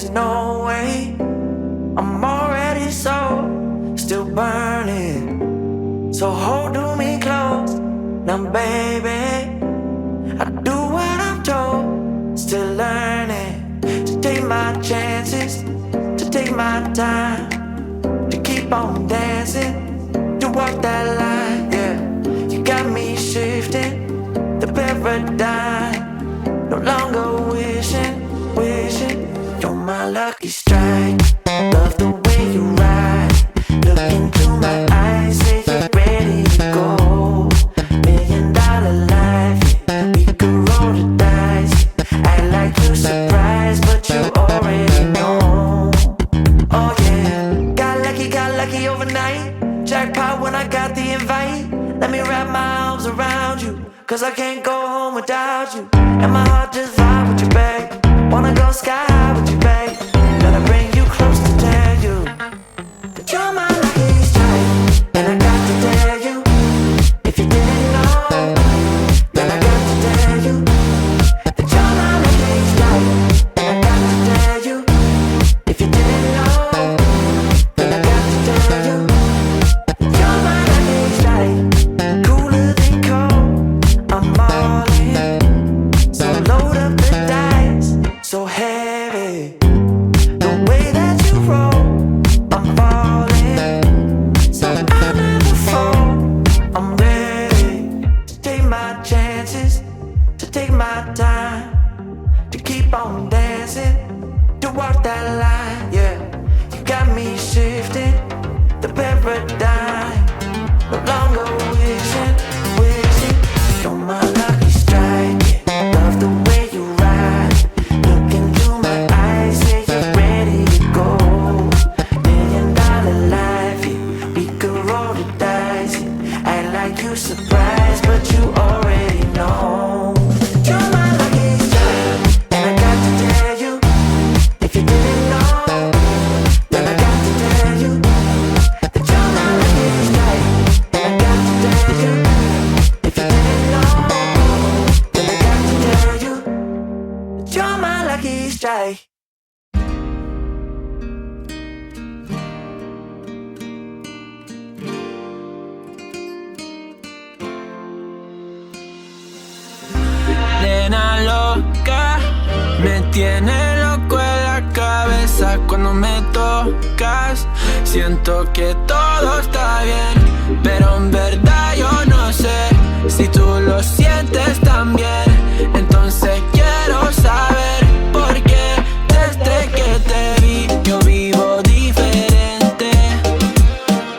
there's no way. I'm already still burning. So hold me close, now baby. I do what I'm told, still learning. To take my chances, to take my time, to keep on dancing, to walk that line, yeah. You got me shifting the paradigm. No longer wishing, you're my lucky strike. Love the way you ride. Look into my eyes, say you're ready to go. $1,000,000 life, yeah. We could roll the dice. Act like you're surprised, but you already know. Oh yeah, got lucky overnight. Jackpot when I got the invite. Let me wrap my arms around you, cause I can't go home without you. And my heart just vibe with you, babe. Wanna go sky high with you, babe. Gotta bring you close to tell you that you're my lucky strike. And I got to tell you, if you didn't know, then I got to tell you that you're my lucky strike. And I got to tell you, if you didn't know, then I got to tell you that you're my lucky strike. Cooler than cold, I'm all in. So load up the dice, so heavy. The way that you roll, I'm falling. So I never fall, I'm ready to take my chances, to take my time, to keep on dancing, to walk that line, yeah. You got me shifting the paradigm. No longer wishing, you're my lucky strike, yeah. Love the way you ride. Look into my eyes, say you're ready to go. $1,000,000 life, yeah. We could roll the dice, yeah. Act like you surprised, but you already know. You're my lucky strike, and I got to tell you, if you didn't know, then I got to tell you that you're my lucky strike. And I got to tell you, if you didn't know, then I got to tell you that you're my lucky strike. Nena loca, me tiene loco en la cabeza cuando me tocas. Siento que todo está bien, pero en verdad yo no sé si tú lo sientes también. Entonces quiero saber por qué desde que te vi yo vivo diferente.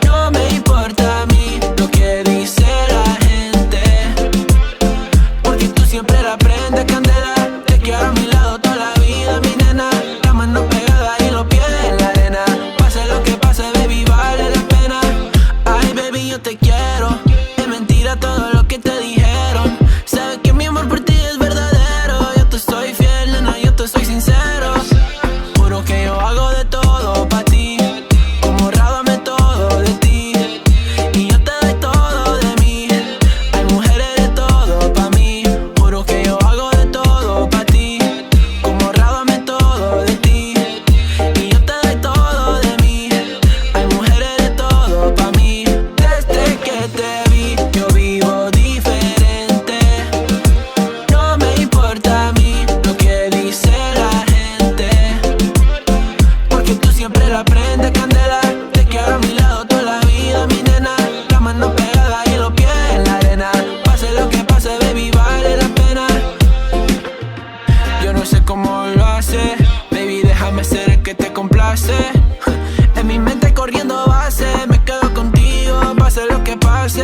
No me importa a mí lo que dice la gente, porque tú siempre la prendes candela. Te quiero a mi lado toda la vida, mi nena. La mano pegada y los pies en la arena. Pase lo que pase, baby, vale la pena. Ay, baby, yo te quiero. Es mentira todo lo que te dijeron. Sabes que mi amor por ti es verdadero. Yo te soy fiel, nena, yo te soy sincero. Juro que yo hago de todo pa' ti. Como rábame todo de ti. Y yo te doy todo de mí. Hay mujeres de todo pa' mí. Juro que yo hago de todo pa' ti. Como rábame todo de ti. Y yo te doy todo de mí. Hay mujeres de todo pa' mí. Desde que te vi yo vivo diferente. No me importa a mí lo que dice la gente, porque tú siempre la prendes candela. Te quiero a mi lado toda la vida, mi nena. La mano pegada y los pies en la arena. Pase lo que pase, baby, vale la pena. Yo no sé cómo lo hace, baby, déjame ser el que te complace. En mi mente corriendo base, me quedo contigo, pase lo que pase.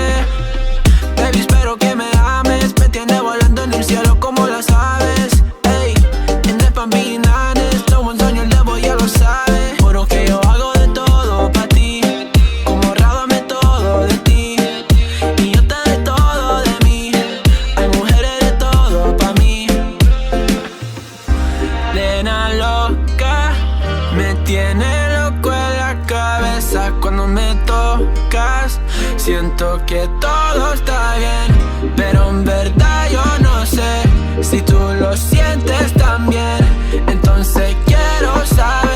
Baby, espero que me ames, me tiene volando en el cielo como las aves. Ey, en the Pambinanes, todo un sueño el debo ya lo sabe. Juro que yo hago de todo pa' ti, como rábame todo de ti. Y yo te doy todo de mí, hay mujeres de todo pa' mí. Nena loca, me tiene loco en la cabeza cuando me tocas. Siento que todo está bien, pero en verdad yo no sé si tú lo sientes también. Entonces quiero saber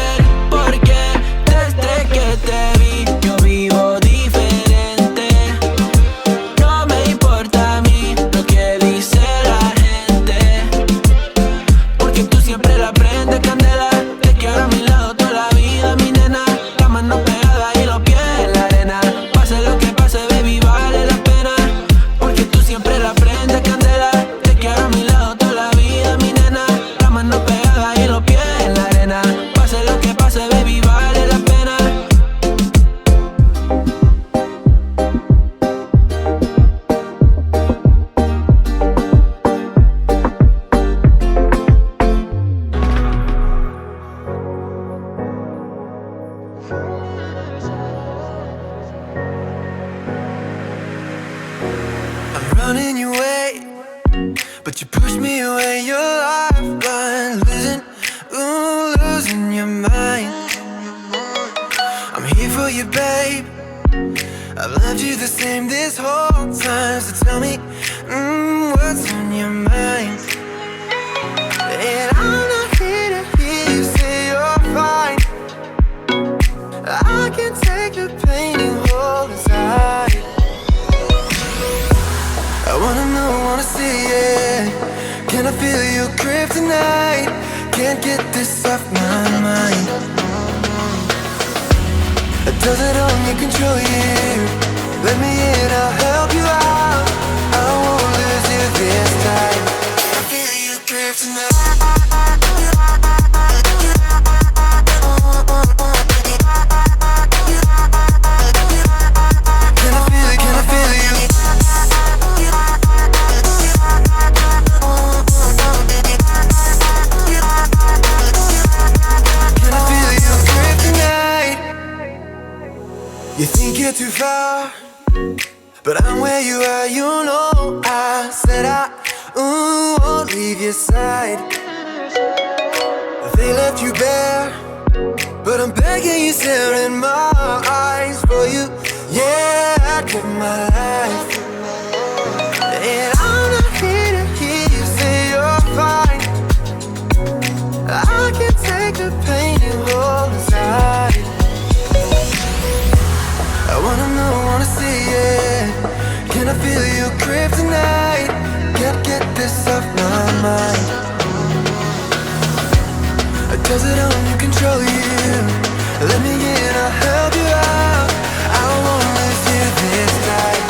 running your way, but you push me away. Your lifeline, losing your mind. I'm here for you, babe. I've loved you the same this whole time. So tell me, what's on your mind? And I'm not here to hear you say you're fine. I can take the pain and hold inside. I wanna know, wanna see it. Can I feel your grip tonight? Can't get this off my mind. Does it only control you? Let me in, I'll help you out. I won't lose you this time. I feel your grip tonight. Can I feel it? Can I feel you? Can I feel your grip tonight? You think you're too far, but I'm where you are, you know. I said I won't leave your side. They left you bare, but I'm begging you, staring in my eyes for you. Yeah, I'd give my life. And I'm not here to hear you say you're fine. I can take the pain and hold inside. I wanna know, wanna see it. Can I feel your grip tonight? Can't get this off my mind. Does it only control you? Let me in, I'll help you out. I won't lose you this night.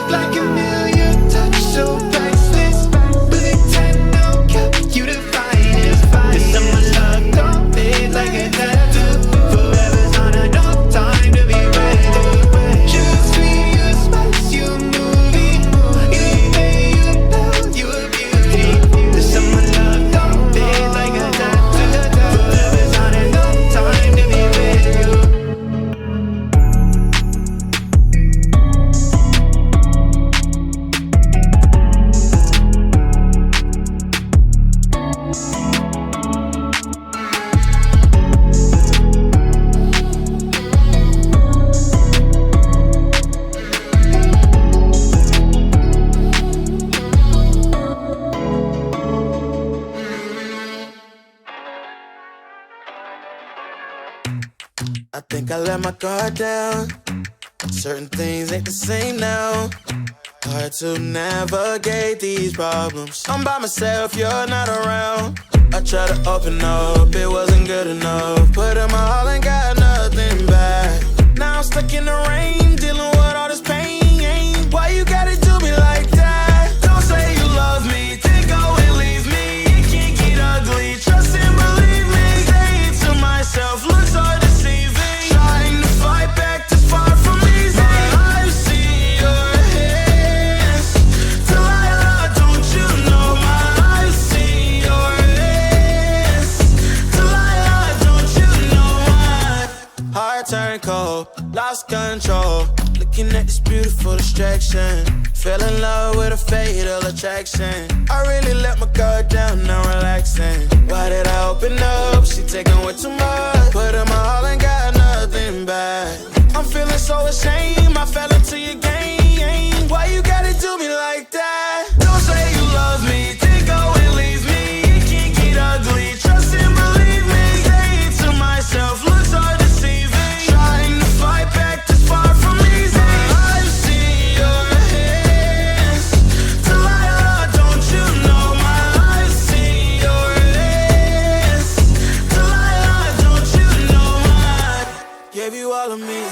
look like a million touch so priceless. Bullet time, no cap, you define it. This summer love don't fade like a tattoo. Forever's not enough time to be ready. Just me, you spice, you movie. You pay, you build, you a beauty. This summer love don't fade like a tattoo. Forever's not enough time to be ready. I think I let my guard down. Certain things ain't the same now. Hard to navigate these problems. I'm by myself, you're not around. I tried to open up, it wasn't good enough. Put in my all and got nothing back. Now I'm stuck in the rain, dealing with all this pain. Why you gotta do me like that? Don't say you love me, then go and leave me. It can't get ugly, trust and believe me. Say it to myself, looks so deceiving. Trying to fight back this far from easy. I see your hands. Delilah, don't you know my eyes see your hands. Delilah, don't you know my heart turned cold, lost control. Looking at this beautiful distraction. Fell in love with a fatal attraction. I really let my guard down, now relaxing. Why did I open up? She taking way too much. Put in my all and got nothing back. I'm feeling so ashamed, I fell into your game. Why you gotta do me like that? Don't say you love me, then go and leave me. It can't get ugly, trust and believe me. Say it to myself, looks so deceiving. Trying to fight back this far from easy. I see your hands. Delilah, don't you know my eyes see your hands. Delilah, don't you know my gave you all of me,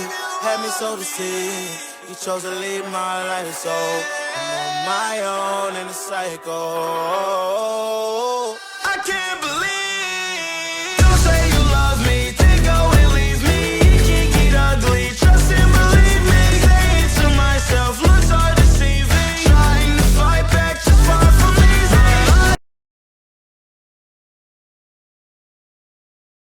had me so deceived. You chose to leave my life, so I'm on my own in a cycle. I can't believe